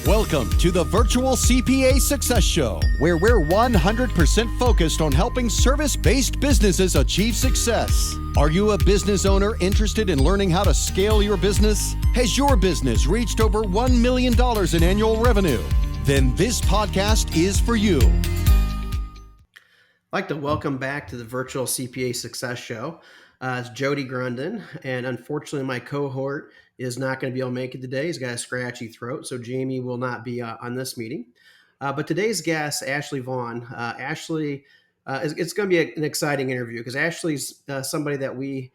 Welcome to the Virtual CPA Success Show, where we're 100% focused on helping service-based businesses achieve success. Are you a business owner interested in learning how to scale your business? Has your business reached over $1 million in annual revenue? Then this podcast is for you. I'd like to welcome back to the Virtual CPA Success Show. It's Jody Grunden, and unfortunately my cohort is not going to be able to make it today. He's got a scratchy throat, so Jamie will not be on this meeting. But today's guest, Ashley Vaughn. Ashley, it's going to be an exciting interview because Ashley's somebody that we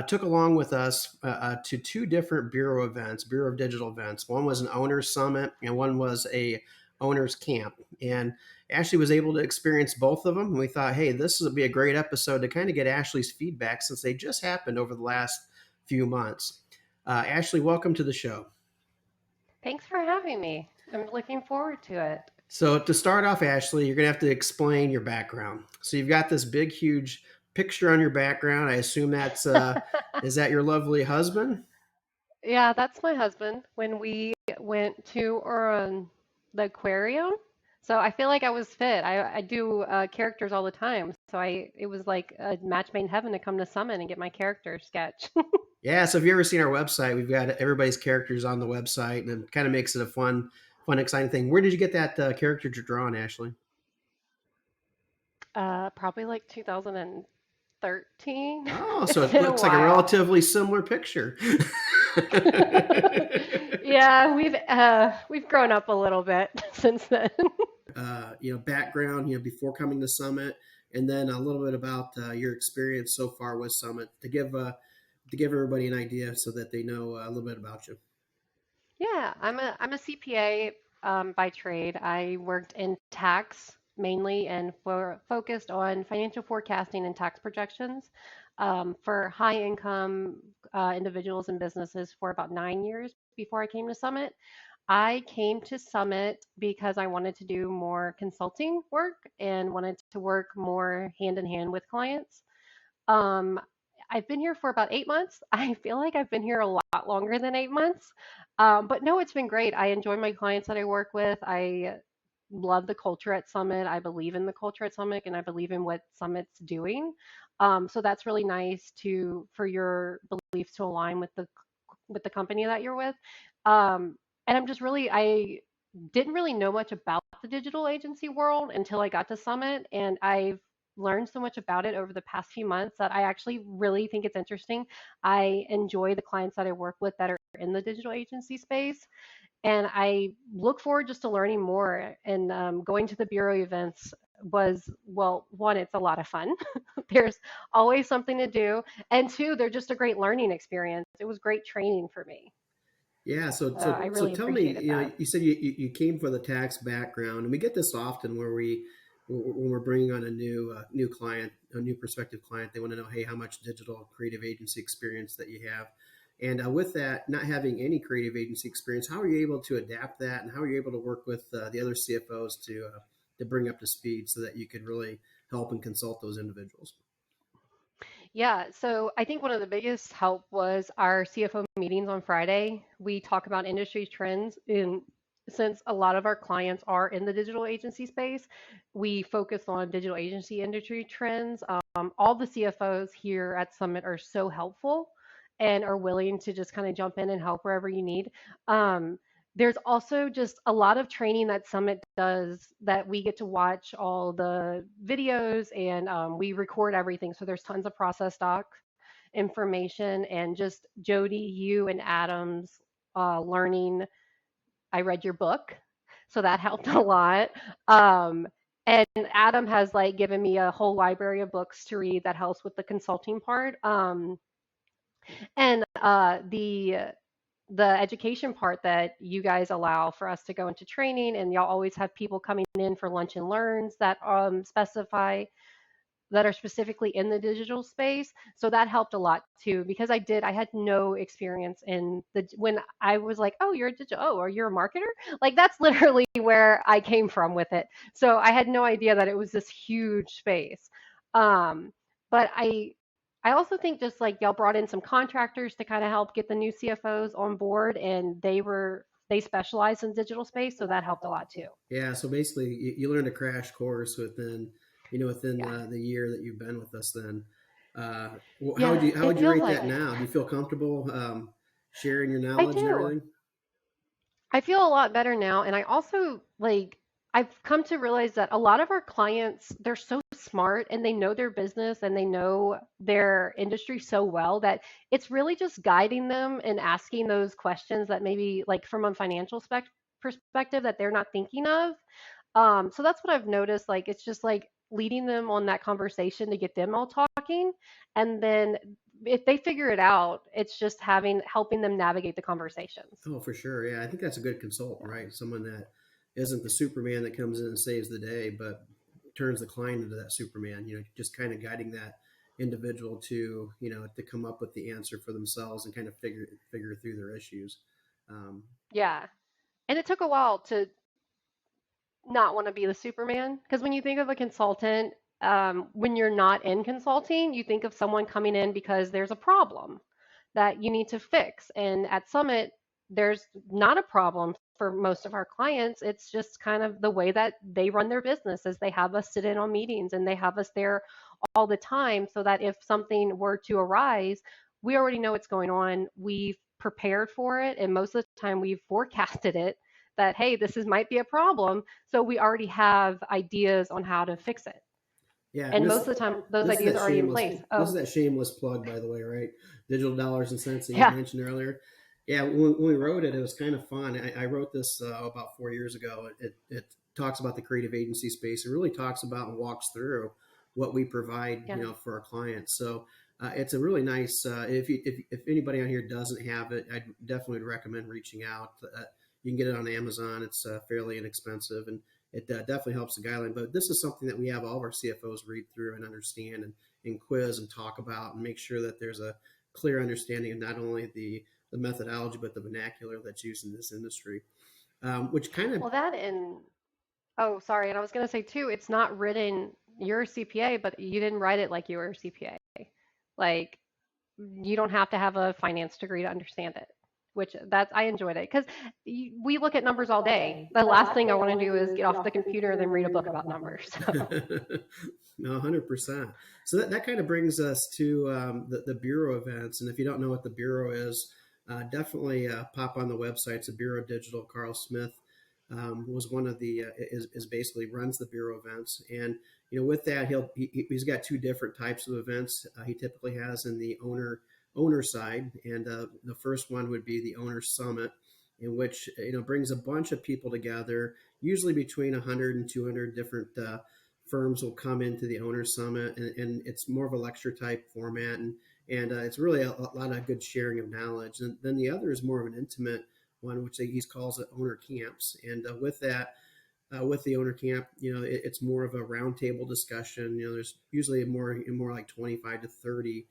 took along with us to two different Bureau of Digital events. One was an Owners Summit and one was a Owners Camp. And Ashley was able to experience both of them. And we thought, hey, this would be a great episode to kind of get Ashley's feedback since they just happened over the last few months. Ashley, welcome to the show. Thanks for having me. I'm looking forward to it. So to start off, Ashley, you're going to have to explain your background. So you've got this big, huge picture on your background. I assume that's, is that your lovely husband? Yeah, that's my husband when we went to the aquarium. So I feel like I was fit. I do characters all the time. So it was like a match made in heaven to come to Summit and get my character sketch. Yeah. So if you've ever seen our website, we've got everybody's characters on the website, and it kind of makes it a fun, exciting thing. Where did you get that character drawn, Ashley? Probably like 2013. Oh, so it looks like a relatively similar picture. Yeah, we've grown up a little bit since then. Background, before coming to Summit, and then a little bit about your experience so far with Summit to give everybody an idea so that they know a little bit about you. Yeah, I'm a CPA by trade. I worked in tax mainly and focused on financial forecasting and tax projections for high income individuals and businesses for about 9 years before I came to Summit. I came to Summit because I wanted to do more consulting work and wanted to work more hand in hand with clients. Um, I've been here for about 8 months. I feel like I've been here a lot longer than 8 months. But no, it's been great. I enjoy my clients that I work with. I love the culture at Summit. I believe in the culture at Summit and I believe in what Summit's doing. So that's really nice for your beliefs to align with the company that you're with. And I didn't really know much about the digital agency world until I got to Summit, and I've learned so much about it over the past few months that I actually really think it's interesting. I enjoy the clients that I work with that are in the digital agency space, and I look forward just to learning more. And going to the Bureau events was, well, one, it's a lot of fun. There's always something to do, and two, they're just a great learning experience. It was great training for me. Yeah, so I really tell me, appreciated that. you said you came for the tax background, and we get this often where when we're bringing on a new client, a new prospective client, they want to know, hey, how much digital creative agency experience that you have, and with that, not having any creative agency experience, how are you able to adapt that, and how are you able to work with the other CFOs to bring up to speed so that you could really help and consult those individuals? Yeah, so I think one of the biggest help was our CFO meetings on Friday. We talk about industry trends, and since a lot of our clients are in the digital agency space, we focus on digital agency industry trends. All the CFOs here at Summit are so helpful and are willing to just kind of jump in and help wherever you need. There's also just a lot of training that Summit does that we get to watch all the videos, and we record everything. So there's tons of process doc information, and just Jody, you and Adam's learning. I read your book, so that helped a lot. And Adam has like given me a whole library of books to read that helps with the consulting part. And the education part that you guys allow for us to go into training, and y'all always have people coming in for lunch and learns that are specifically in the digital space. So that helped a lot too, because I had no experience when I was like, oh, or you're a marketer. Like that's literally where I came from with it. So I had no idea that it was this huge space. But I also think just like y'all brought in some contractors to kind of help get the new CFOs on board, and they were they specialize in digital space, so that helped a lot too. Yeah. So basically, you learned a crash course within Yeah. the year that you've been with us. Then, Yeah, how it would you feels rate like that now? Do you feel comfortable sharing your I knowledge and do. everything? I feel a lot better now. And I also I've come to realize that a lot of our clients, they're so smart and they know their business and they know their industry so well that it's really just guiding them and asking those questions that maybe like from a financial perspective that they're not thinking of. So that's what I've noticed. Like it's just like leading them on that conversation to get them all talking. And then if they figure it out, it's just helping them navigate the conversations. Oh, for sure. Yeah, I think that's a good consultant, right? Someone that isn't the Superman that comes in and saves the day, but turns the client into that Superman. Just kind of guiding that individual to come up with the answer for themselves and kind of figure through their issues. Um, Yeah. And it took a while to not want to be the Superman. Because when you think of a consultant, when you're not in consulting, you think of someone coming in because there's a problem that you need to fix. And at Summit, there's not a problem for most of our clients. It's just kind of the way that they run their business is they have us sit in on meetings and they have us there all the time so that if something were to arise, we already know what's going on. We've prepared for it. And most of the time we've forecasted it that, hey, might be a problem. So we already have ideas on how to fix it. yeah, and And most of the time, those this is ideas that are already in shameless place. this is Oh, that shameless plug, by the way, right? Digital dollars and cents that you yeah. mentioned earlier. Yeah, when we wrote it, it was kind of fun. I wrote this about 4 years ago. It talks about the creative agency space. It really talks about and walks through what we provide, Yeah. for our clients. So it's a really nice. If anybody on here doesn't have it, I definitely would recommend reaching out. You can get it on Amazon. It's fairly inexpensive, and it definitely helps the guideline. But this is something that we have all of our CFOs read through and understand and quiz and talk about and make sure that there's a clear understanding of not only the methodology but the vernacular that's used in this industry, which kind of Well, oh, sorry. And I was going to say too, it's not written, you're a CPA, but you didn't write it like you were a CPA. Like, you don't have to have a finance degree to understand it, I enjoyed it because we look at numbers all day. The last thing I want to do is get off the computer and then read a book about numbers. So, no, 100%. So that kind of brings us to the bureau events. And if you don't know what the bureau is, definitely pop on the website. It's a Bureau Digital. Carl Smith was one of the is basically runs the bureau events. And with that, he's got two different types of events he typically has in the owner side. And the first one would be the owner summit, in which brings a bunch of people together, usually between 100 and 200 different firms will come into the owner summit, and it's more of a lecture type format, and it's really a lot of good sharing of knowledge. And then the other is more of an intimate one, which he calls it owner camps. And with that, with the owner camp, it's more of a roundtable discussion. There's usually more like 25 to 30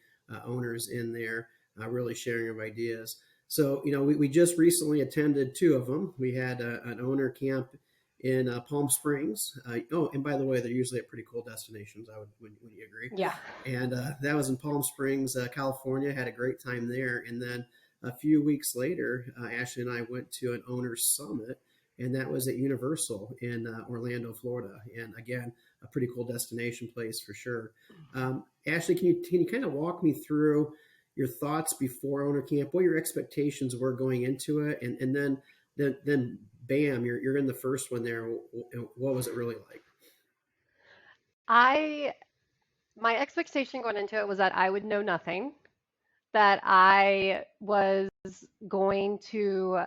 owners in there, really sharing of ideas. So, we just recently attended two of them. We had an owner camp in Palm Springs. And by the way, they're usually at pretty cool destinations. Would you agree? yeah. And that was in Palm Springs, California. Had a great time there. And then a few weeks later, Ashley and I went to an owner summit, and that was at Universal in Orlando, Florida. And again, a pretty cool destination place for sure. Ashley, can you kind of walk me through your thoughts before owner camp, what your expectations were going into it, and then bam, you're in the first one there. What was it really like? I My expectation going into it was that I would know nothing, that I was going to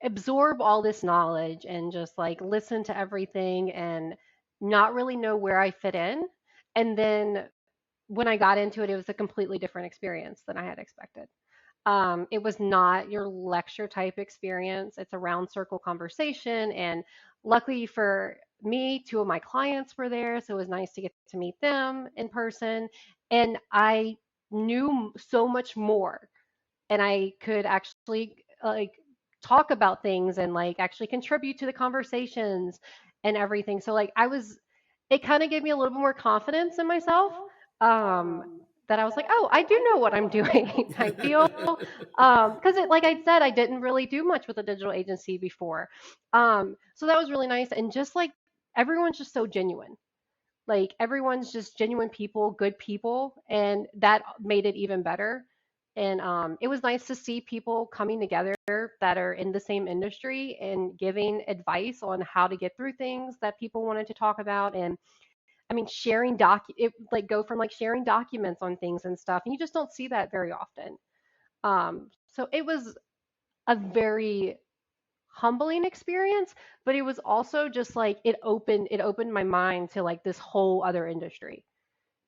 absorb all this knowledge and just like listen to everything and not really know where I fit in. And then when I got into it, it was a completely different experience than I had expected. It was not your lecture type experience. It's a round circle conversation. And luckily for me, two of my clients were there. So it was nice to get to meet them in person. And I knew so much more. And I could actually like talk about things and like actually contribute to the conversations and everything. So like it kind of gave me a little bit more confidence in myself. Um, that I was like, oh, I do know what I'm doing. I feel, because like I said, I didn't really do much with a digital agency before. So that was really nice. And just like everyone's just so genuine. Like everyone's just genuine people, good people, and that made it even better. And it was nice to see people coming together that are in the same industry and giving advice on how to get through things that people wanted to talk about. And I mean, it like go from like sharing documents on things and stuff, and you just don't see that very often. So it was a very humbling experience, but it was also just like it opened my mind to like this whole other industry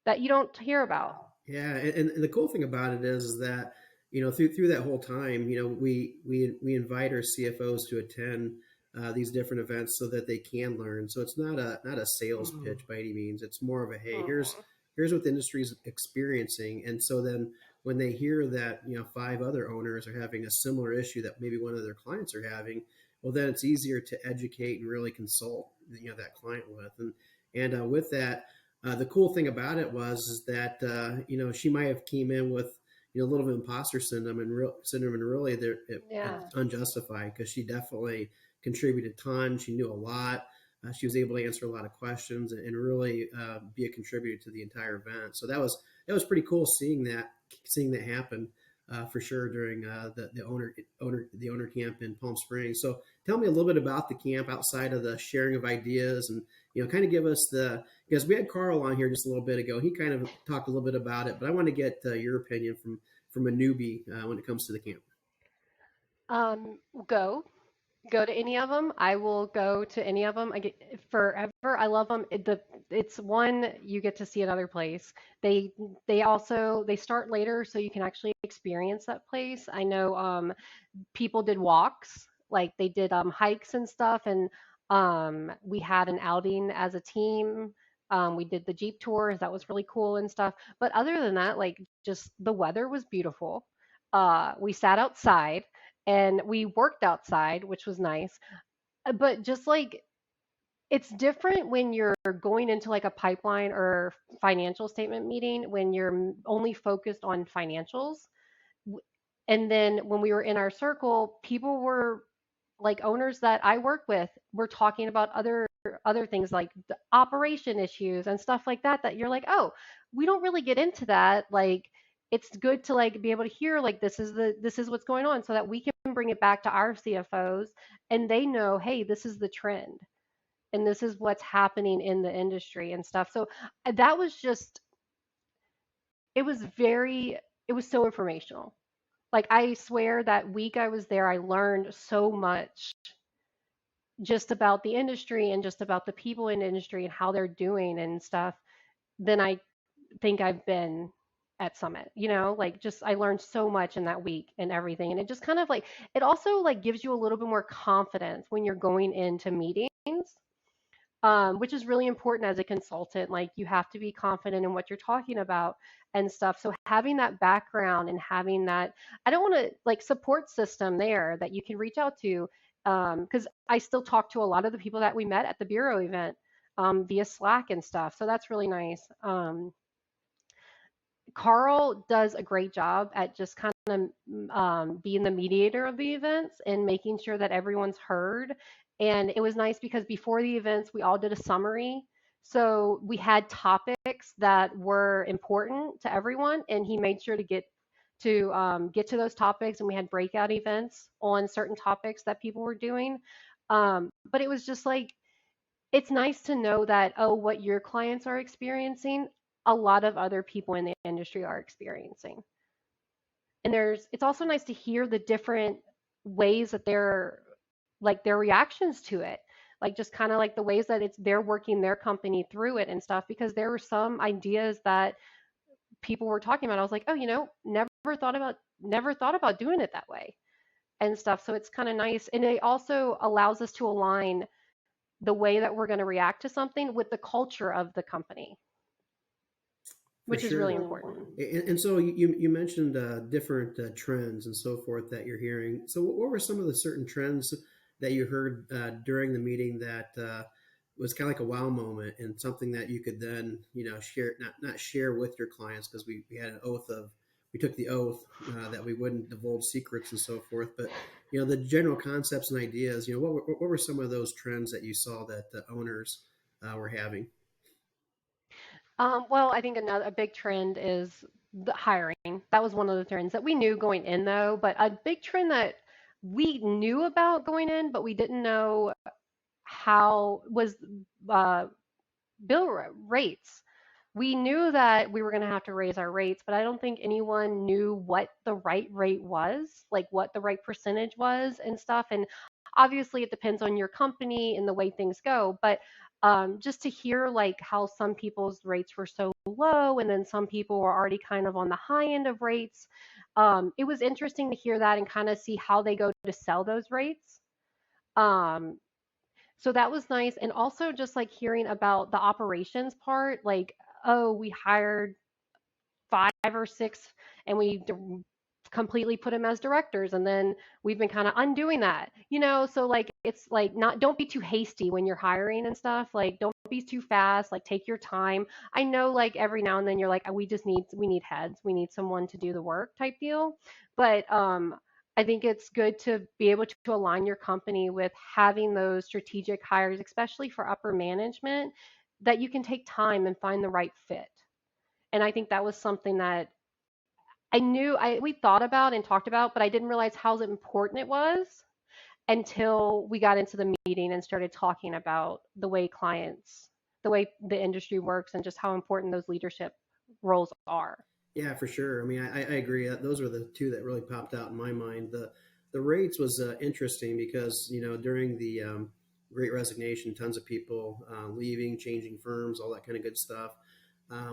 that you don't hear about. Yeah, and the cool thing about it is that through that whole time, we invite our CFOs to attend these different events so that they can learn. So it's not a sales pitch by any means. It's more of a, hey, Mhm. here's what the industry is experiencing. And so then when they hear that five other owners are having a similar issue that maybe one of their clients are having, well, then it's easier to educate and really consult that client with. And with that, the cool thing about it was is that she might have came in with a little bit of imposter syndrome, and really it's Yeah. unjustified because she definitely contributed a ton. She knew a lot. She was able to answer a lot of questions and really be a contributor to the entire event. So that was pretty cool seeing that happen for sure during the owner camp in Palm Springs. So tell me a little bit about the camp outside of the sharing of ideas, and kind of give us because we had Carl on here just a little bit ago. He kind of talked a little bit about it, but I want to get your opinion from a newbie when it comes to the camp. Um, go. Go to any of them. I will go to any of them. I get forever. I love them. It's one you get to see another place. They they start later, so you can actually experience that place. I know people did walks, like they did hikes and stuff, and we had an outing as a team. We did the Jeep tours. That was really cool and stuff. But other than that, like just the weather was beautiful. We sat outside and we worked outside, which was nice. But just like it's different when you're going into like a pipeline or financial statement meeting when you're only focused on financials. W- And then when we were in our circle, people were like owners that I work with were talking about other things like the operation issues and stuff like that that you're like, "Oh, we don't really get into that." Like it's good to like be able to hear like this is what's going on so that we can bring it back to our CFOs and they know, "Hey, this is the trend and this is what's happening in the industry and stuff." So that was just it was very it was so informational. Like I swear that week I was there, I learned so much just about the industry and just about the people in the industry and how they're doing and stuff than I think I've been at Summit. Like just I learned so much in that week and everything. And it just kind of like it also like gives you a little bit more confidence when you're going into meetings. Which is really important as a consultant. Like you have to be confident in what you're talking about and stuff. So having that background and having that, I don't want to like support system there that you can reach out to, because I still talk to a lot of the people that we met at the bureau event via Slack and stuff. So that's really nice. Carl does a great job at just kind of being the mediator of the events and making sure that everyone's heard. And it was nice because before the events, we all did a summary. So we had topics that were important to everyone, and he made sure to get to those topics. And we had breakout events on certain topics that people were doing. But it was just like it's nice to know that, oh, what your clients are experiencing, a lot of other people in the industry are experiencing. And it's also nice to hear the different ways that like their reactions to it. Like just kind of like the ways that they're working their company through it and stuff, because there were some ideas that people were talking about. I was like, oh, never thought about doing it that way and stuff. So it's kind of nice. And it also allows us to align the way that we're going to react to something with the culture of the company, For which is really sure. important. And so you mentioned different trends and so forth that you're hearing. So what were some of the certain trends that you heard during the meeting that was kind of like a wow moment and something that you could then, share, not share with your clients, because we had an oath of, we took the oath that we wouldn't divulge secrets and so forth. But, the general concepts and ideas, what were some of those trends that you saw that the owners were having? Well, I think a big trend is the hiring. That was one of the trends that we knew going in, though. But a big trend that we knew about going in, but we didn't know how was uh, rates. We knew that we were going to have to raise our rates, but I don't think anyone knew what the right rate was, like what the right percentage was and stuff. And obviously, it depends on your company and the way things go. But just to hear like how some people's rates were so low, and then some people were already kind of on the high end of rates. It was interesting to hear that and kind of see how they go to sell those rates. Um, so that was nice. And also just like hearing about the operations part, like, oh, we hired 5 or 6 and we completely put them as directors. And then we've been kind of undoing that, so like, it's like, not, don't be too hasty when you're hiring and stuff. Like, don't be too fast, like take your time. I know like every now and then you're like, we need heads, we need someone to do the work type deal. But I think it's good to be able to align your company with having those strategic hires, especially for upper management, that you can take time and find the right fit. And I think that was something that we thought about and talked about, but I didn't realize how important it was until we got into the meeting and started talking about the way the industry works, and just how important those leadership roles are. Yeah, for sure. I mean, I agree. Those were the two that really popped out in my mind. The rates was interesting because during the Great Resignation, tons of people leaving, changing firms, all that kind of good stuff,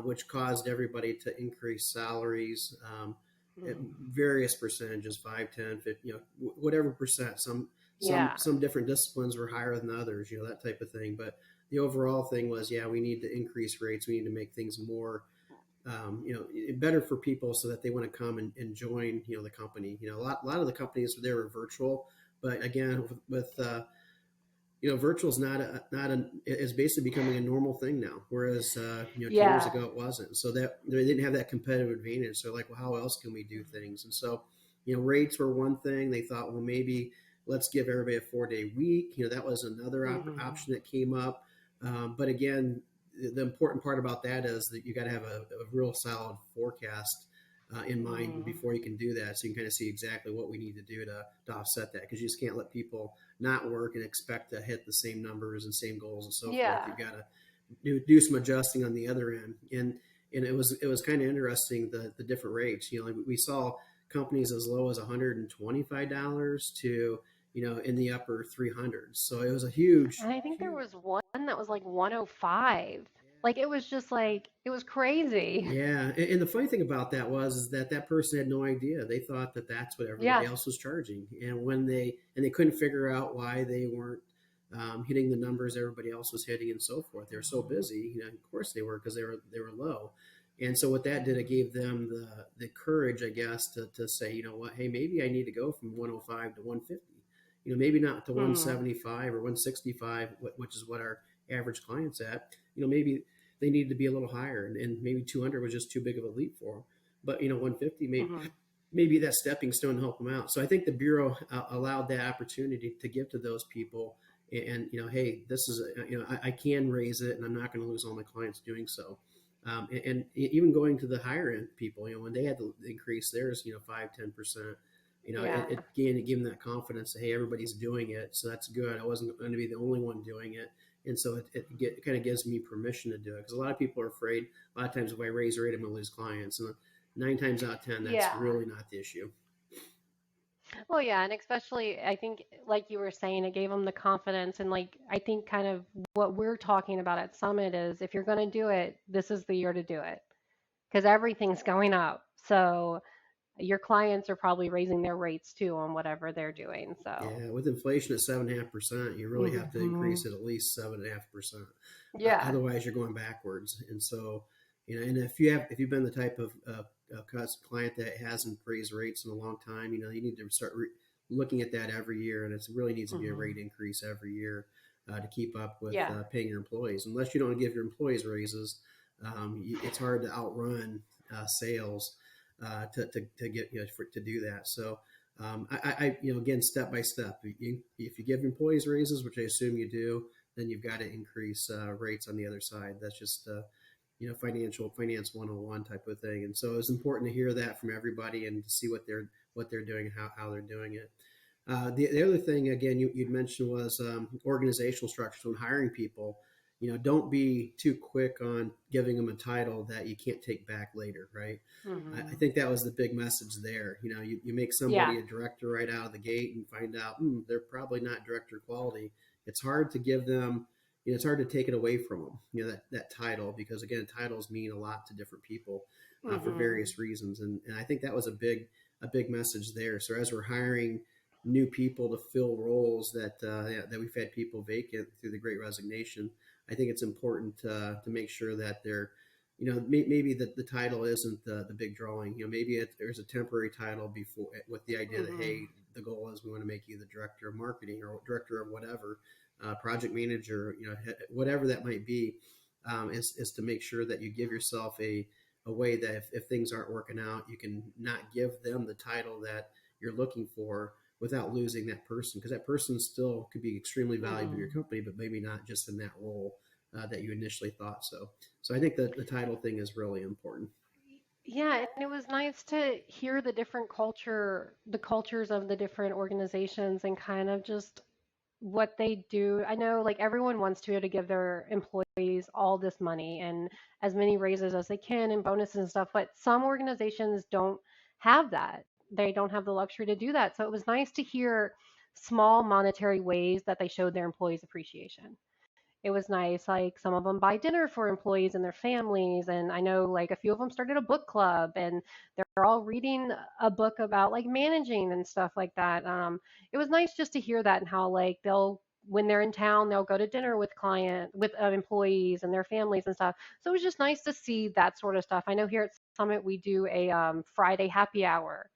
which caused everybody to increase salaries at various percentages, 5, 10, 50, whatever percent. Yeah. Some different disciplines were higher than others, that type of thing. But the overall thing was, yeah, we need to increase rates. We need to make things more better for people so that they want to come and join, the company. A lot of the companies, they were virtual, but again, with virtual is is basically becoming a normal thing now. Whereas, 10 years Yeah. ago it wasn't. So that they didn't have that competitive advantage. So like, well, how else can we do things? And so, rates were one thing. They thought, well, maybe let's give everybody a 4-day week. That was another option that came up. But again, the important part about that is that you got to have a real solid forecast in mind before you can do that. So you can kind of see exactly what we need to do to offset that, because you just can't let people not work and expect to hit the same numbers and same goals and so forth. You've got to do some adjusting on the other end. And it was kind of interesting, the different rates. Like we saw companies as low as $125 to in the upper 300s. So it was a huge. And I think there was one that was like 105. Like, it was just like, it was crazy. Yeah, and the funny thing about that is that person had no idea. They thought that that's what everybody Yeah. else was charging, and when they couldn't figure out why they weren't hitting the numbers everybody else was hitting and so forth. They were so busy, of course they were, because they were low. And so what that did, it gave them the courage, I guess, to say, you know what, hey, maybe I need to go from 105 to 150. Maybe not to 175 or 165, which is what our average client's at. Maybe they needed to be a little higher, and maybe 200 was just too big of a leap for them. But 150, maybe that stepping stone to help them out. So I think the Bureau allowed that opportunity to give to those people, and hey, this is I can raise it, and I'm not going to lose all my clients doing so. And even going to the higher end people, when they had to increase theirs, 5-10%. It gave them that confidence that, hey, everybody's doing it, so that's good. I wasn't going to be the only one doing it. And so it kind of gives me permission to do it, because a lot of people are afraid. A lot of times if I raise rate, I'm going to lose clients. And 9 times out of 10, that's really not the issue. Well, yeah, and especially I think, like you were saying, it gave them the confidence. And like, I think kind of what we're talking about at Summit is, if you're going to do it, this is the year to do it, because everything's going up. So your clients are probably raising their rates too on whatever they're doing. So yeah, with inflation at 7.5%, you really have to increase it at least 7.5%. Yeah. Otherwise, you're going backwards. And so, and if you've been the type of client that hasn't raised rates in a long time, you need to start looking at that every year, and it really needs to be a rate increase every year. to keep up with Yeah. paying your employees. Unless you don't give your employees raises, it's hard to outrun sales to get to do that. So again, step by step. If you give employees raises, which I assume you do, then you've got to increase rates on the other side. That's just finance 101 type of thing. And so it's important to hear that from everybody and to see what they're doing and how they're doing it. The other thing, again, you'd mentioned was organizational structures when hiring people. Don't be too quick on giving them a title that you can't take back later, right? I think that was the big message there. You make somebody Yeah. a director right out of the gate and find out they're probably not director quality. It's hard to give them, it's hard to take it away from them, that title, because again, titles mean a lot to different people for various reasons. And I think that was a big message there. So as we're hiring new people to fill roles that we've had people vacant through the Great Resignation, I think it's important to make sure that they're, maybe the title isn't the big drawing. Maybe there's a temporary title before with the idea that, hey, the goal is we want to make you the director of marketing or director of whatever, project manager, whatever that might be, is to make sure that you give yourself a way that if things aren't working out, you can not give them the title that you're looking for without losing that person, because that person still could be extremely valuable to your company, but maybe not just in that role that you initially thought. So I think that the title thing is really important. Yeah, and it was nice to hear the cultures of the different organizations and kind of just what they do. I know like everyone wants to be able to give their employees all this money and as many raises as they can and bonuses and stuff, but some organizations don't have that. They don't have the luxury to do that. So it was nice to hear small monetary ways that they showed their employees appreciation. It was nice. Like some of them buy dinner for employees and their families. And I know like a few of them started a book club and they're all reading a book about like managing and stuff like that. It was nice just to hear that and how like when they're in town, they'll go to dinner with employees and their families and stuff. So it was just nice to see that sort of stuff. I know here at Summit, we do a Friday happy hour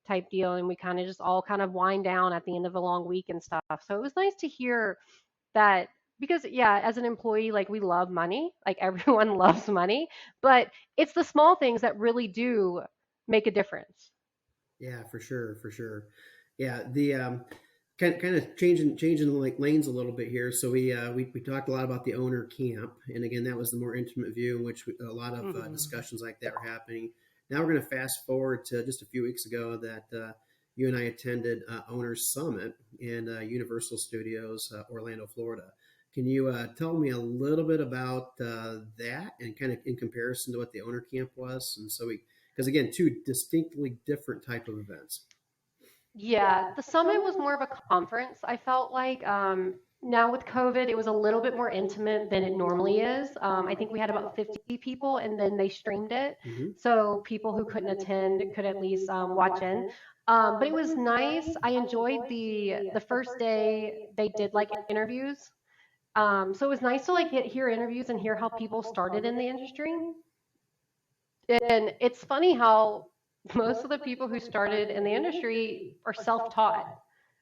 type deal and we kind of just all kind of wind down at the end of a long week and stuff. So it was nice to hear that because yeah, as an employee, like we love money, like everyone loves money, but it's the small things that really do make a difference. Yeah, for sure, for sure. Yeah, the kind of changing like lanes a little bit here. So we talked a lot about the owner camp, and again, that was the more intimate view in which a lot of discussions like that were happening. Now we're going to fast forward to just a few weeks ago that you and I attended Owners Summit in Universal Studios, Orlando, Florida. Can you tell me a little bit about that and kind of in comparison to what the owner camp was? And so because again, two distinctly different type of events. Yeah, the summit was more of a conference, I felt like. Now with COVID, it was a little bit more intimate than it normally is. I think we had about 50 people and then they streamed it. Mm-hmm. So people who couldn't attend could at least watch in. But it was nice. I enjoyed the first day they did like interviews. So it was nice to like hear interviews and hear how people started in the industry. And it's funny how most of the people who started in the industry are self-taught.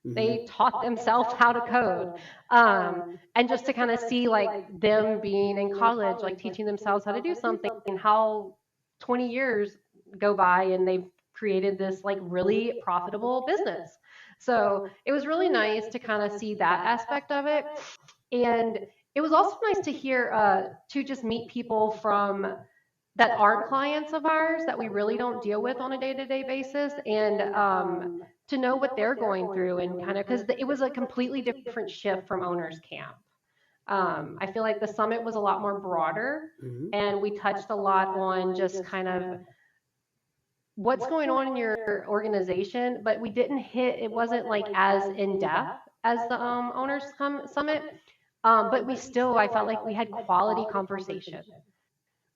Mm-hmm. They taught themselves how to code. And just to kind of see like them being in college, like teaching themselves how to do something, and how 20 years go by and they've created this like really profitable business. So it was really nice to kind of see that aspect of it. And it was also nice to hear to just meet people from that aren't clients of ours that we really don't deal with on a day-to-day basis and to know what they're going through and kind of because it was a completely different shift from owners camp. I feel like the summit was a lot more broader Mm-hmm. and we touched a lot on just kind of what's going on in your organization, but we didn't hit, it wasn't like as in depth as the summit. But I felt like we had quality conversation.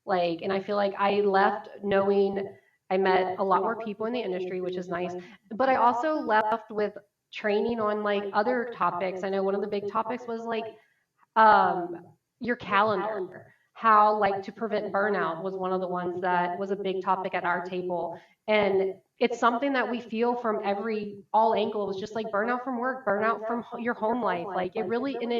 Like, and I feel like I left knowing I met a lot more people in the industry, which is nice. But I also left with training on like other topics. I know one of the big topics was like um, your calendar. how like to prevent burnout was one of the ones that was a big topic at our table. And it's something that we feel from every all angles, just like burnout from work, burnout from your home life. Like it really, and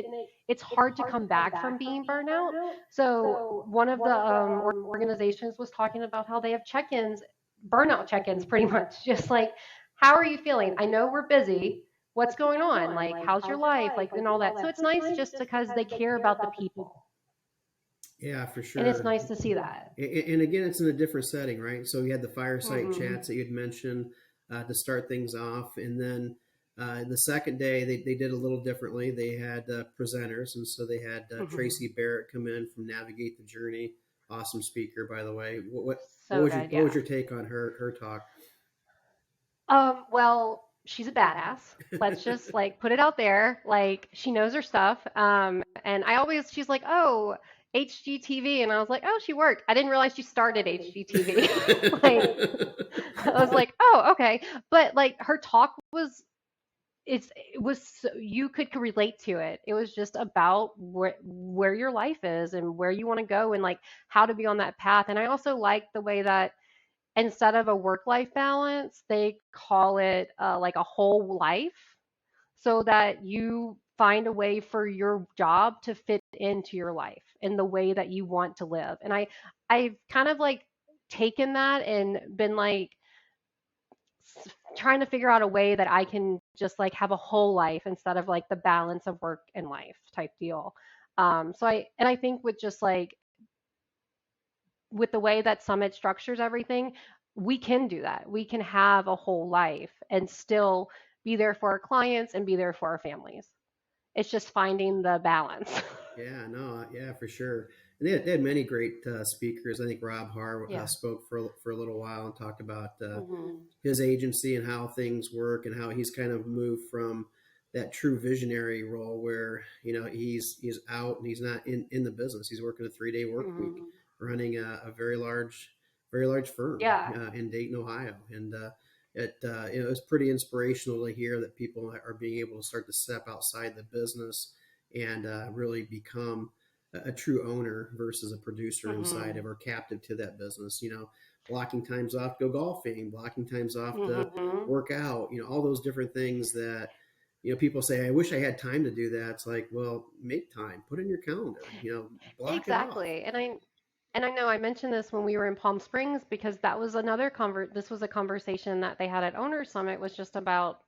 it's hard to come back from being burnout. So one of the organizations was talking about how they have check-ins, burnout check-ins, pretty much, just like, how are you feeling? I know we're busy. What's going on? Like, how's your life? Like, and all that. So it's nice just because they care about the people. Yeah, for And it's sure. nice to see that. And again, it's in a different setting, right? So we had the fireside Mm-hmm. chats that you'd mentioned to start things off, and then the second day they did a little differently. They had presenters, and so they had Mm-hmm. Tracy Barrett come in from Navigate the Journey. Awesome speaker, by the way. So good, What was yeah. your take on her talk? Well, she's a badass. Let's just like put it out there. Like she knows her stuff. And she's like, oh, HGTV, and I was like, oh, she worked. I didn't realize she started HGTV. Like I was like, oh, okay. But like her talk was, it was so, you could relate to it. It was just about where your life is and where you want to go and like how to be on that path. And I also like the way that instead of a work life balance, they call it like a whole life, so that you find a way for your job to fit into your life in the way that you want to live. And I've kind of like taken that and been like trying to figure out a way that I can just like have a whole life instead of like the balance of work and life type deal. I think with just like with the way that Summit structures everything, we can do that. We can have a whole life and still be there for our clients and be there for our families. It's just finding the balance. Yeah, no, yeah, for sure. And they had many great speakers. I think Rob Har Yeah. spoke for a little while and talked about Hmm. his agency and how things work and how he's kind of moved from that true visionary role where he's out and he's not in the business. He's working a 3-day work week, Hmm. running a very large firm Yeah. in Dayton, Ohio, and it was pretty inspirational to hear that people are being able to start to step outside the business and really become a true owner versus a producer inside Hmm. of or captive to that business. Blocking times off to go golfing, blocking times off to Hmm. work out, all those different things that, people say, I wish I had time to do that. It's like, well, make time, put it in your calendar, block it off. Exactly. And I know I mentioned this when we were in Palm Springs because that was another this was a conversation that they had at Owner Summit, was just about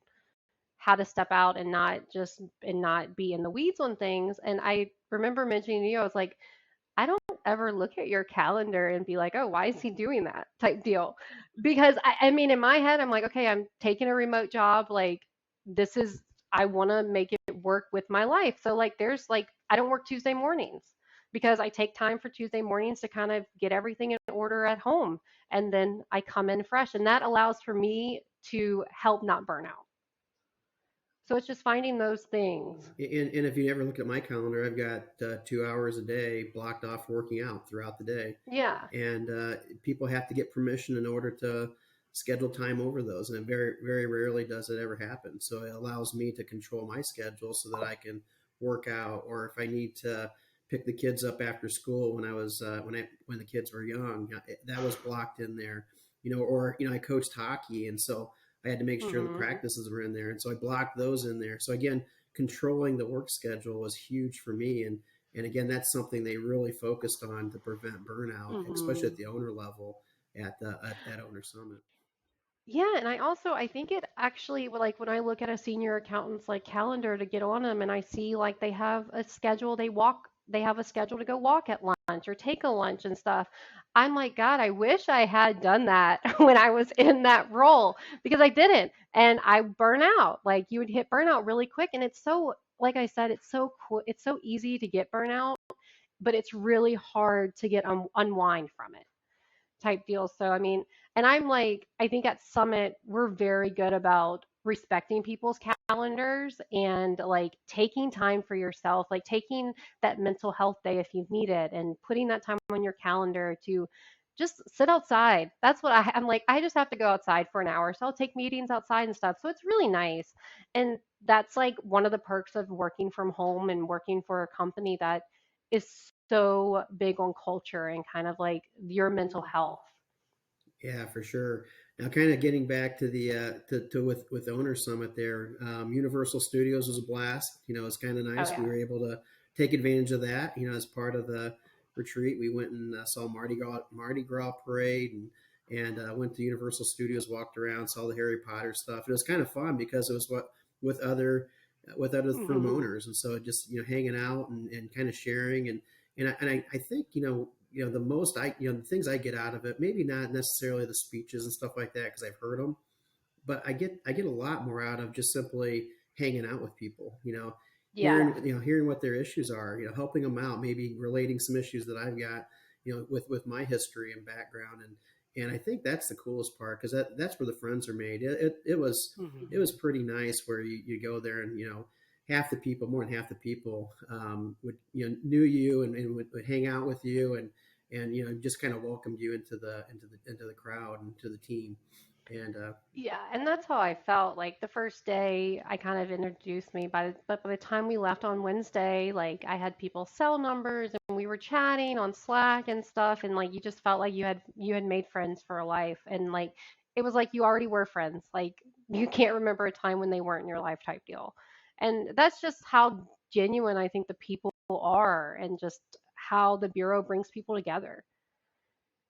how to step out and not be in the weeds on things. And I remember mentioning to you, I was like, I don't ever look at your calendar and be like, oh, why is he doing that type deal? Because I mean, in my head, I'm like, okay, I'm taking a remote job. Like, this is, I want to make it work with my life. So, like, there's like, I don't work Tuesday mornings because I take time for Tuesday mornings to kind of get everything in order at home. And then I come in fresh. And that allows for me to help not burn out. So it's just finding those things. And if you ever look at my calendar, I've got 2 hours a day blocked off working out throughout the day. Yeah. And people have to get permission in order to schedule time over those, and it very very rarely does it ever happen. So it allows me to control my schedule so that I can work out, or if I need to pick the kids up after school when I was when the kids were young, that was blocked in there. Or I coached hockey, and so I had to make sure the Hmm. practices were in there, and so I blocked those in there. So again, controlling the work schedule was huge for me, and again, that's something they really focused on to prevent burnout, especially Hmm. at the owner level at Owner Summit. Yeah, and I think it actually, well, like when I look at a senior accountant's like calendar to get on them and I see like they have a schedule to go walk at lunch or take a lunch and stuff. I'm like, God, I wish I had done that when I was in that role because I didn't. And I burn out. Like you would hit burnout really quick. And it's so, like I said, it's so cool. It's so easy to get burnout, but it's really hard to get unwind from it type deal. So, I mean, and I'm like, I think at Summit, we're very good about respecting people's calendars and like taking time for yourself, like taking that mental health day if you need it and putting that time on your calendar to just sit outside. That's what I'm like, I just have to go outside for an hour. So I'll take meetings outside and stuff. So it's really nice. And that's like one of the perks of working from home and working for a company that is so big on culture and kind of like your mental health. Yeah, for sure. Now, kind of getting back to the with Owner Summit there, Universal Studios was a blast. It's kind of Oh nice. We yeah. were able to take advantage of that. As part of the retreat, we went and saw Mardi Gras parade and went to Universal Studios, walked around, saw the Harry Potter stuff. It was kind of fun because it was with other firm Hmm. owners, and so just hanging out and kind of sharing and I think the most the things I get out of it, maybe not necessarily the speeches and stuff like that because I've heard them, but I get a lot more out of just simply hanging out with people, Yeah. hearing what their issues are, helping them out, maybe relating some issues that I've got, with my history and background. And I think that's the coolest part because that's where the friends are made. It was Hmm. pretty nice where you go there and half the people, more than half the people, would knew you and would hang out with you and just kind of welcomed you into the crowd and to the team. And Yeah, and that's how I felt. Like the first day, I kind of introduced me, but by the time we left on Wednesday, like I had people's cell numbers and we were chatting on Slack and stuff, and like you just felt like you had made friends for life, and like it was like you already were friends. Like you can't remember a time when they weren't in your life type deal, and that's just how genuine I think the people are, and just how the bureau brings people together.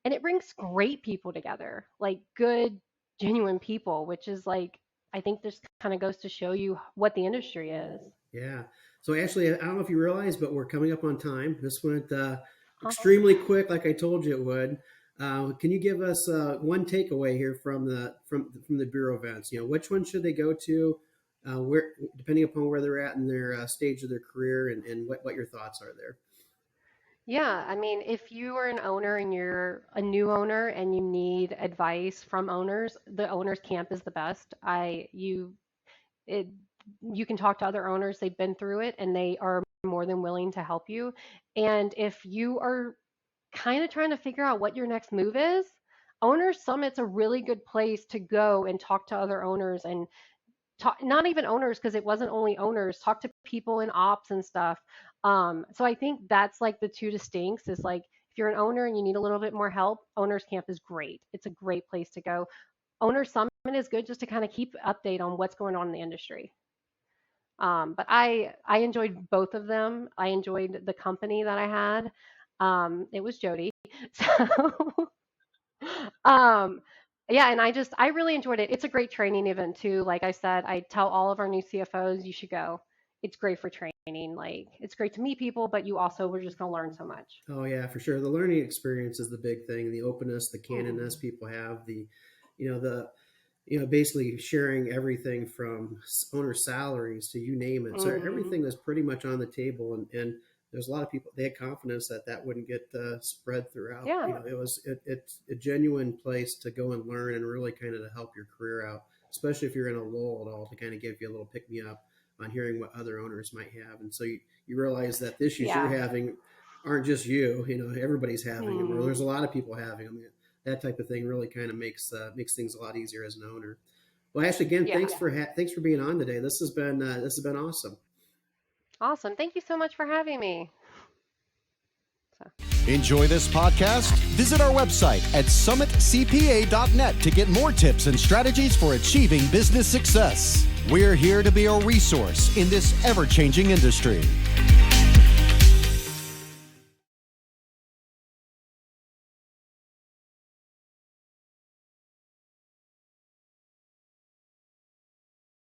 And it brings great people together, like good, genuine people, which is like, I think this kind of goes to show you what the industry is. yeah. So Ashley, I don't know if you realize, but we're coming up on time. This went Oh, extremely quick, like I told you it would. Can you give us one takeaway here from the bureau events? Which one should they go to? Where, depending upon where they're at in their stage of their career, and what your thoughts are there. yeah. I mean, if you are an owner and you're a new owner and you need advice from owners, the owners camp is the best. It, you can talk to other owners, they've been through it and they are more than willing to help you. And if you are kind of trying to figure out what your next move is, Owner Summit's a really good place to go and talk to other owners and talk, not even owners, because it wasn't only owners, talk to people in ops and stuff. So I think that's like the two distincts is like if you're an owner and you need a little bit more help, Owners Camp is great. It's a great place to go. Owner Summit is good just to kind of keep update on what's going on in the industry. But I enjoyed both of them. I enjoyed the company that I had. It was Jody. So um, yeah, and I really enjoyed it. It's a great training event too. Like I said, I tell all of our new CFOs you should go. It's great for training. Like it's great to meet people, but you also were just going to learn so much. Oh yeah, for sure. The learning experience is the big thing. The openness, the candidness Mhm. people have, the basically sharing everything from owner salaries to you name it. So Mhm. everything was pretty much on the table, and there's a lot of people they had confidence that wouldn't get spread throughout. Yeah. It's a genuine place to go and learn and really kind of to help your career out, especially if you're in a lull at all, to kind of give you a little pick me up on hearing what other owners might have, and so you realize that the issues you're Yeah. having aren't just you. Everybody's having them, or there's a Mhm. lot of people having them. That type of thing really kind of makes things a lot easier as an owner. Well, Ashley, again, Yeah. thanks for being on today. This has been awesome. Awesome. Thank you so much for having me. So. Enjoy this podcast? Visit our website at summitcpa.net to get more tips and strategies for achieving business success. We're here to be a resource in this ever-changing industry.